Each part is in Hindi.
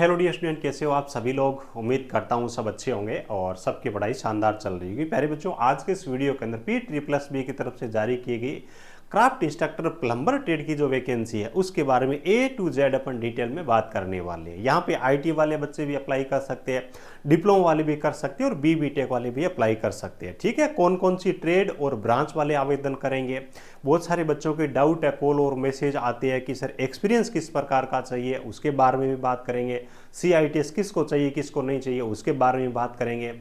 हेलो डियर स्टूडेंट, कैसे हो आप सभी लोग। उम्मीद करता हूँ सब अच्छे होंगे और सबकी पढ़ाई शानदार चल रही होगी। प्यारे बच्चों, आज के इस वीडियो के अंदर PEET-BB की तरफ से जारी की गई क्राफ्ट इंस्ट्रक्टर प्लम्बर ट्रेड की जो वैकेंसी है उसके बारे में A to Z upon detail में बात करने वाले हैं। यहाँ पे IT वाले बच्चे भी अप्लाई कर सकते हैं, डिप्लोमा वाले भी कर सकते हैं और BTech वाले भी अप्लाई कर सकते हैं। ठीक है, कौन कौन सी ट्रेड और ब्रांच वाले आवेदन करेंगे। बहुत सारे बच्चों के डाउट है, कॉल और मैसेज आते हैं कि सर एक्सपीरियंस किस प्रकार का चाहिए, उसके बारे में भी बात करेंगे। CITS किसको चाहिए किसको नहीं चाहिए उसके बारे में बात करेंगे।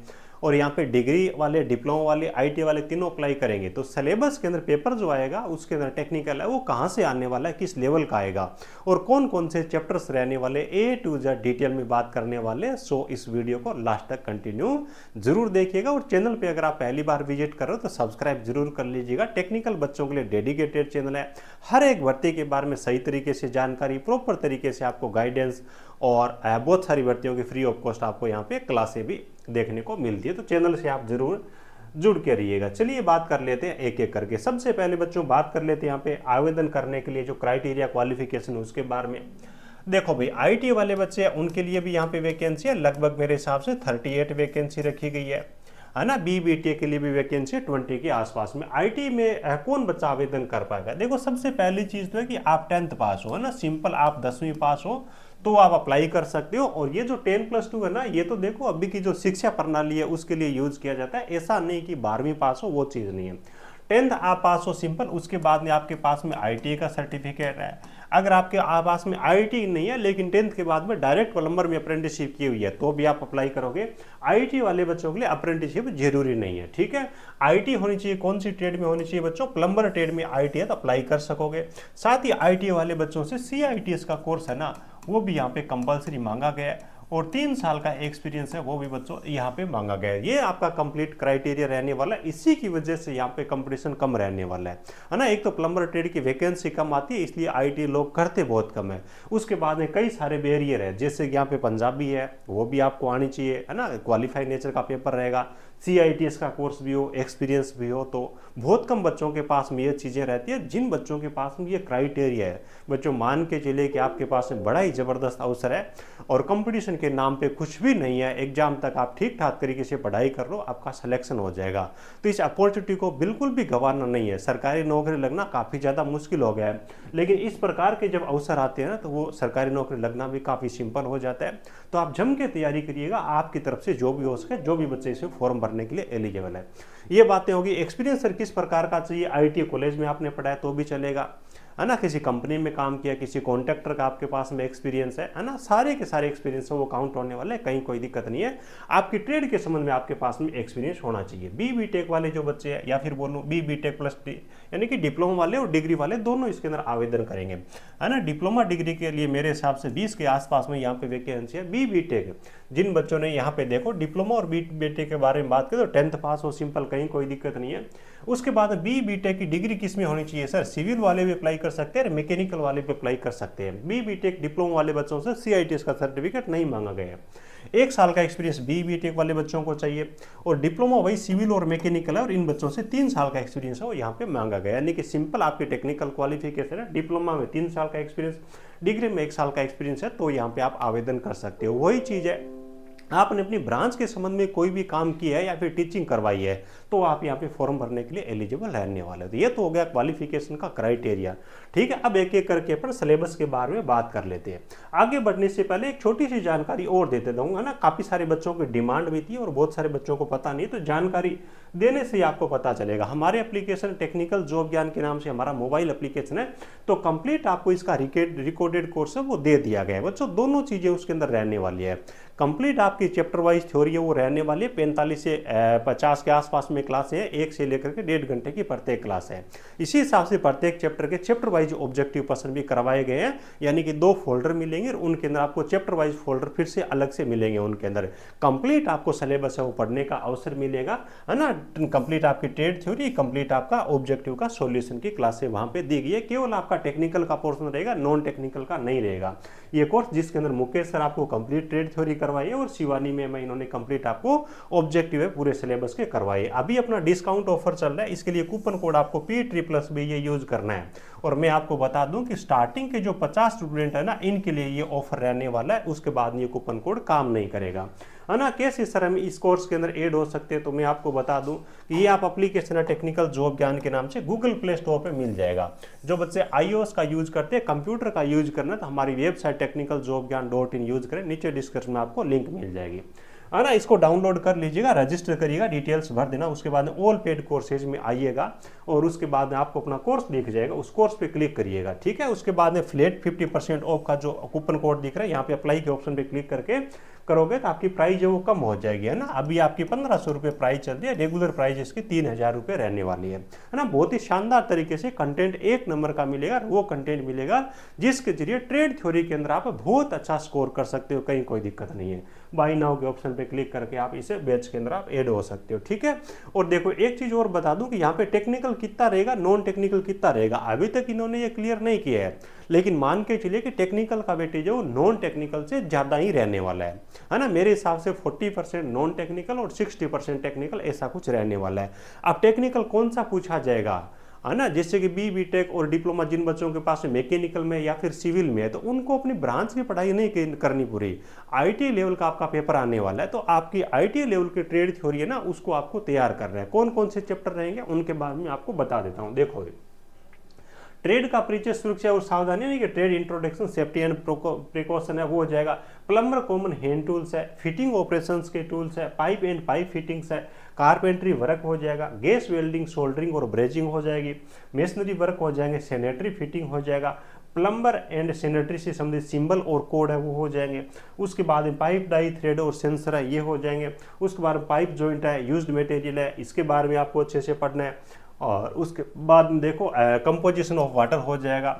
और यहाँ पे डिग्री वाले, डिप्लोमा वाले, IT वाले तीनों अप्लाई करेंगे। तो सिलेबस के अंदर पेपर जो आएगा उसके अंदर टेक्निकल है वो कहाँ से आने वाला है, किस लेवल का आएगा और कौन कौन से चैप्टर्स रहने वाले, A to Z डिटेल में बात करने वाले। सो इस वीडियो को लास्ट तक कंटिन्यू जरूर देखिएगा। और चैनल पे अगर आप पहली बार विजिट कर रहे हो तो सब्सक्राइब जरूर कर लीजिएगा। टेक्निकल बच्चों के लिए डेडिकेटेड चैनल है। हर एक भर्ती के बारे में सही तरीके से जानकारी, प्रॉपर तरीके से आपको गाइडेंस और बहुत सारी भर्तियों की फ्री ऑफ कॉस्ट आपको यहाँ पे क्लासें भी देखने को मिलती है। तो चैनल से आप जरूर जुड़ के रहिएगा। चलिए बात कर लेते हैं एक एक करके। सबसे पहले बच्चों बात कर लेते हैं यहाँ पे आवेदन करने के लिए जो क्राइटेरिया, क्वालिफिकेशन उसके बारे में। देखो भाई, IT वाले बच्चे हैं उनके लिए भी यहाँ पे वैकेंसी है, लगभग मेरे हिसाब से 38 वैकेंसी रखी गई है ना। BTech के लिए भी वैकेंसी 20 के आसपास में। IT में कौन बच्चा आवेदन कर पाएगा। देखो सबसे पहली चीज तो है कि आप 10th पास हो, है ना, सिंपल। आप 10वीं पास हो तो आप अप्लाई कर सकते हो। और ये जो 10+2 है ना, ये तो देखो अभी की जो शिक्षा प्रणाली है उसके लिए यूज किया जाता है। ऐसा नहीं कि 12वीं पास हो, वो चीज नहीं है। 10th आप पास हो सिंपल, उसके बाद में आपके पास में ITI का सर्टिफिकेट है। अगर आपके पास में ITI नहीं है लेकिन 10th के बाद में डायरेक्ट प्लम्बर में अप्रेंटिसशिप की हुई है तो भी आप अप्लाई करोगे। IT वाले बच्चों के लिए अप्रेंटिसशिप जरूरी नहीं है। ठीक है, IT होनी चाहिए। कौन सी ट्रेड में होनी चाहिए बच्चों, प्लम्बर ट्रेड में IT है तो अप्लाई कर सकोगे। साथ ही IT वाले बच्चों से CITS का कोर्स है ना, वो भी यहाँ पे कंपलसरी मांगा गया है। और 3 साल का एक्सपीरियंस है वो भी बच्चों यहाँ पे मांगा गया है। ये आपका कंप्लीट क्राइटेरिया रहने वाला है। इसी की वजह से यहाँ पे कंपटीशन कम रहने वाला है ना। एक तो प्लम्बर ट्रेड की वैकेंसी कम आती है इसलिए IT लोग करते बहुत कम है। उसके बाद में कई सारे बैरियर है, जैसे यहाँ पे पंजाबी है वो भी आपको आनी चाहिए, है ना। क्वालिफाइड नेचर का पेपर रहेगा, CITS का कोर्स भी हो, एक्सपीरियंस भी हो। तो बहुत कम बच्चों के पास में ये चीज़ें रहती है। जिन बच्चों के पास में ये क्राइटेरिया है बच्चों, मान के चलिए कि आपके पास में बड़ा ही ज़बरदस्त अवसर है और कंपटीशन के नाम पे कुछ भी नहीं है, एग्जाम तक आप ठीक ठाक तरीके से पढ़ाई कर लो, आपका सिलेक्शन हो जाएगा। तो इस अपॉर्चुनिटी को बिल्कुल भी गंवाना नहीं है। सरकारी नौकरी लगना काफ़ी ज़्यादा मुश्किल हो गया है, लेकिन इस प्रकार के जब अवसर आते हैं ना तो वो सरकारी नौकरी लगना भी काफ़ी सिंपल हो जाता है। तो आप जम के तैयारी करिएगा, आपकी तरफ से जो भी हो सके, जो भी बच्चे इसे फॉर्म भरने के लिए एलिजिबल है। ये बातें होगी। एक्सपीरियंस सर किस प्रकार का चाहिए, IT कॉलेज में आपने पढ़ा है तो भी चलेगा, है ना। किसी कंपनी में काम किया, किसी कॉन्ट्रैक्टर का आपके पास में एक्सपीरियंस है ना। सारे के सारे एक्सपीरियंस वो काउंट होने वाले हैं, कहीं कोई दिक्कत नहीं है। आपकी ट्रेड के संबंध में आपके पास में एक्सपीरियंस होना चाहिए। BTech वाले जो बच्चे हैं, या फिर बोलूँ BTech+ यानी कि डिप्लोमा वाले और डिग्री वाले दोनों इसके अंदर आवेदन करेंगे, है ना। डिप्लोमा डिग्री के लिए मेरे हिसाब से 20 के आसपास में यहाँ पे वैकेंसी है। BTech जिन बच्चों ने यहाँ पे देखो डिप्लोमा और BTech के बारे में बात करें तो 10th पास हो सिंपल, कहीं कोई दिक्कत नहीं है। उसके बाद BTech की डिग्री किस में होनी चाहिए सर, सिविल वाले भी अप्लाई कर सकते हैं, मैकेनिकल वाले भी अप्लाई कर सकते हैं। BTech डिप्लोमा वाले बच्चों से CITS का सर्टिफिकेट नहीं मांगा गया है। 1 साल का एक्सपीरियंस BTech वाले बच्चों को चाहिए और डिप्लोमा वही सिविल और मैकेनिकल है और इन बच्चों से 3 साल का एक्सपीरियंस है वो यहाँ पे मांगा गया। यानी कि सिंपल आपकी टेक्निकल क्वालिफिकेशन है, डिप्लोमा में 3 साल का एक्सपीरियंस, डिग्री में 1 साल का एक्सपीरियंस है, तो यहाँ पे आप आवेदन कर सकते हो। वही चीज़ है, आपने अपनी ब्रांच के संबंध में कोई भी काम किया है या फिर टीचिंग करवाई है तो आप यहाँ पे फॉर्म भरने के लिए एलिजिबल रहने वाले। तो ये तो हो गया क्वालिफिकेशन का क्राइटेरिया। ठीक है, अब एक एक करके अपन सिलेबस के बारे में बात कर लेते हैं। आगे बढ़ने से पहले एक छोटी सी जानकारी और देते रहूँगा ना। काफ़ी सारे बच्चों की डिमांड भी थी और बहुत सारे बच्चों को पता नहीं, तो जानकारी देने से आपको पता चलेगा। हमारे एप्लीकेशन टेक्निकल जॉब ज्ञान के नाम से हमारा मोबाइल एप्लीकेशन है, तो कंप्लीट आपको इसका रिकॉर्डेड कोर्स है वो दे दिया गया है बच्चों। दोनों चीज़ें उसके अंदर रहने वाली है। कंप्लीट आपकी चैप्टर वाइज थ्योरी है वो रहने वाली है। 45 से 50 के आसपास में क्लास है, 1 से लेकर के 1.5 घंटे की प्रत्येक क्लास है। इसी हिसाब से प्रत्येक चैप्टर के चैप्टर वाइज ऑब्जेक्टिव क्वेश्चन भी करवाए गए हैं, यानी कि 2 फोल्डर मिलेंगे और उनके अंदर आपको चैप्टर वाइज फोल्डर फिर से अलग से मिलेंगे। उनके अंदर कंप्लीट आपको सिलेबस है वो पढ़ने का अवसर मिलेगा, है ना। कंप्लीट आपकी ट्रेड थ्योरी, कंप्लीट आपका ऑब्जेक्टिव का सॉल्यूशन की क्लासें वहां पे दी गई है। केवल आपका टेक्निकल का पोर्शन रहेगा, नॉन टेक्निकल का नहीं रहेगा ये कोर्स, जिसके अंदर मुकेश सर आपको कंप्लीट ट्रेड थ्योरी करवाई है और शिवानी में इन्होंने कंप्लीट आपको ऑब्जेक्टिव है पूरे सिलेबस के करवाए। अभी अपना डिस्काउंट ऑफर चल रहा है, इसके लिए कूपन कोड आपको PEET+B ये यूज करना है और मैं आपको बता दूं कि स्टार्टिंग के जो 50 स्टूडेंट है ना, इनके लिए ये ऑफर रहने वाला है, उसके बाद ये कूपन कोड काम नहीं करेगा, है ना। कैसे सर हम इस कोर्स के अंदर ऐड हो सकते हैं, तो मैं आपको बता दूं कि ये आप एप्लीकेशन है टेक्निकल जॉब ज्ञान के नाम से गूगल प्ले स्टोर पे मिल जाएगा। जो बच्चे iOS का यूज करते हैं, कंप्यूटर का यूज करना, तो हमारी वेबसाइट technicaljobgyan.in यूज करें, नीचे डिस्क्रिप्शन में आपको लिंक मिल जाएगी, है ना। इसको डाउनलोड कर लीजिएगा, रजिस्टर करिएगा, डिटेल्स भर देना, उसके बाद ऑल पेड कोर्सेज में आइएगा और उसके बाद में आपको अपना कोर्स दिख जाएगा, उस कोर्स पे क्लिक करिएगा, ठीक है। उसके बाद में फ्लैट 50% ऑफ का जो कूपन कोड दिख रहा है, यहाँ पे अप्लाई के ऑप्शन पे क्लिक करके करोगे तो आपकी प्राइस जो वो कम हो जाएगी, है ना। अभी आपकी 1500 रुपये प्राइस चल रही है, रेगुलर प्राइस इसकी 3000 रुपये रहने वाली है ना। बहुत ही शानदार तरीके से कंटेंट एक नंबर का मिलेगा, वो कंटेंट मिलेगा जिसके जरिए ट्रेड थ्योरी के अंदर आप बहुत अच्छा स्कोर कर सकते हो, कहीं कोई दिक्कत नहीं है। बाई नाउ के ऑप्शन पे क्लिक करके आप इसे बैच के अंदर आप ऐड हो सकते हो, ठीक है। और देखो एक चीज और बता दूं कि यहाँ पे टेक्निकल कितना रहेगा, नॉन टेक्निकल कितना रहेगा, अभी तक इन्होंने ये क्लियर नहीं किया है, लेकिन मान के चलिए कि टेक्निकल का वेटेज जो नॉन टेक्निकल से ज्यादा ही रहने वाला है ना। मेरे हिसाब से 40% नॉन टेक्निकल और 60% टेक्निकल, ऐसा कुछ रहने वाला है। अब टेक्निकल कौन सा पूछा जाएगा, है ना, जैसे कि बीटेक और डिप्लोमा जिन बच्चों के पास मैकेनिकल में या फिर सिविल में है, तो उनको अपनी ब्रांच की पढ़ाई नहीं करनी पूरी, आईटी लेवल का आपका पेपर आने वाला है, तो आपकी आईटी लेवल की ट्रेड थ्योरी है ना, उसको आपको तैयार करना है। कौन कौन से चैप्टर रहेंगे उनके बारे में आपको बता देता हूँ। देखो ट्रेड का परिचय, सुरक्षा और सावधानी, नहीं कि trade introduction, safety and precaution है, वो हो जाएगा। प्लम्बर कॉमन हैंड टूल्स है, फिटिंग ऑपरेशंस के टूल्स है, पाइप एंड पाइप फिटिंग्स है, कारपेंट्री वर्क हो जाएगा, गैस वेल्डिंग, सोल्डरिंग और ब्रेजिंग हो जाएगी, मेशनरी वर्क हो जाएंगे, सैनिटरी फिटिंग हो जाएगा, प्लम्बर एंड सैनिटरी से संबंधित सिंबल और कोड है वो हो जाएंगे। उसके बाद में पाइप डाई, थ्रेड और सेंसर है, ये हो जाएंगे। उसके बाद में पाइप जॉइंट है, यूज्ड मटेरियल है, इसके बारे में आपको अच्छे से पढ़ना है। और उसके बाद में देखो कंपोजिशन ऑफ वाटर हो जाएगा,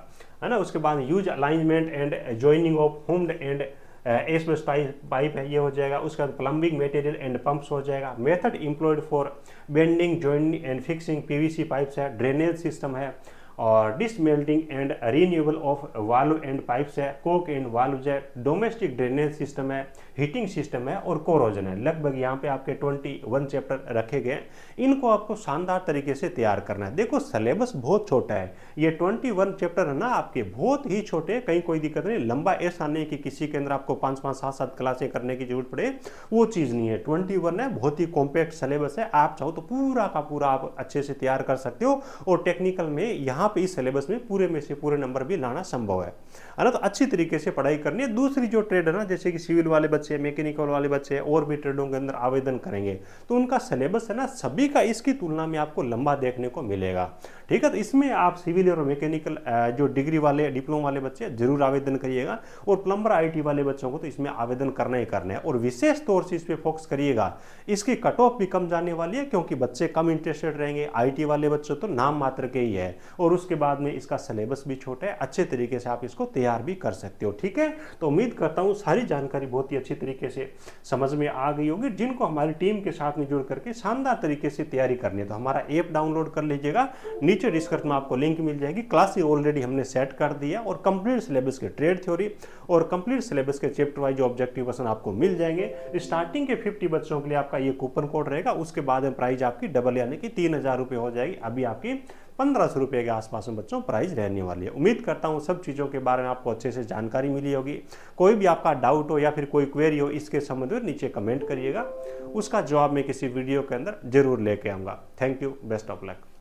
है ना। उसके बाद use alignment and joining of Hume and asbestos pipe है, ये हो जाएगा। उसके बाद प्लम्बिंग मटेरियल एंड पंप्स हो जाएगा। Method employed for bending, joining and fixing PVC pipes है। ड्रेनेज सिस्टम है और dismantling and renewal of valve and pipes है। कोक एंड वाल्व है। डोमेस्टिक ड्रेनेज सिस्टम है, हीटिंग सिस्टम है और कोरोजन है। लगभग यहाँ पे आपके 21 चैप्टर रखे गए, इनको आपको शानदार तरीके से तैयार करना है। देखो सिलेबस बहुत छोटा है, ये 21 चैप्टर है ना आपके, बहुत ही छोटे, कहीं कोई दिक्कत नहीं। लंबा ऐसा नहीं कि किसी के अंदर आपको 5-5, 7-7 क्लासें करने की जरूरत पड़े, वो चीज़ नहीं है। 21 है, बहुत ही कॉम्पैक्ट सिलेबस है। आप चाहो तो पूरा का पूरा आप अच्छे से तैयार कर सकते हो और टेक्निकल में यहाँ पे इस सिलेबस में पूरे में से पूरे नंबर भी लाना संभव है ना। तो अच्छी तरीके से पढ़ाई करनी है। दूसरी जो ट्रेड है ना, जैसे कि सिविल वाले बच्चे, मैकेनिकल वाले बच्चे और भी ट्रेडों के अंदर आवेदन करेंगे, तो उनका सिलेबस है ना सभी का इसकी तुलना में आपको लंबा देखने को मिलेगा, ठीक है। तो इसमें आप सिविल और मैकेनिकल जो डिग्री वाले, डिप्लोमा वाले बच्चे जरूर आवेदन करिएगा और प्लम्बर आईटी वाले बच्चों को तो इसमें आवेदन करना ही करना है और विशेष तौर से इस पर फोकस करिएगा। इसकी कट ऑफ भी कम जाने वाली है क्योंकि बच्चे कम इंटरेस्टेड रहेंगे। आईटी वाले बच्चे तो नाम मात्र के ही है और उसके बाद में इसका सिलेबस भी छोटा है, अच्छे तरीके से आप इसको तैयार भी कर सकते हो, ठीक है। तो उम्मीद करता हूँ सारी जानकारी बहुत ही अच्छी तरीके से समझ में आ गई होगी। जिनको हमारी टीम के साथ में जुड़ करके शानदार तरीके से तैयारी करनी है तो हमारा ऐप डाउनलोड कर लीजिएगा, नीचे डिस्क्रिप्शन में आपको लिंक मिल जाएगी। क्लासेस ऑलरेडी हमने सेट कर दिया और कंप्लीट सिलेबस के ट्रेड थ्योरी और कंप्लीट सिलेबस के चैप्टर वाइज ऑब्जेक्टिव क्वेश्चन आपको मिल जाएंगे। स्टार्टिंग के 50 बच्चों के लिए आपका ये कूपन कोड रहेगा, उसके बाद में प्राइस आपकी डबल यानी कि 3000 रुपये हो जाएगी। अभी आपकी 1500 रुपये के आसपास में बच्चों प्राइस रहने वाली है। उम्मीद करता हूँ सब चीज़ों के बारे में आपको अच्छे से जानकारी मिली होगी। कोई भी आपका डाउट हो या फिर कोई क्वेरी हो इसके संबंध में नीचे कमेंट करिएगा, उसका जवाब मैं किसी वीडियो के अंदर जरूर लेके आऊँगा। Thank you, best of luck.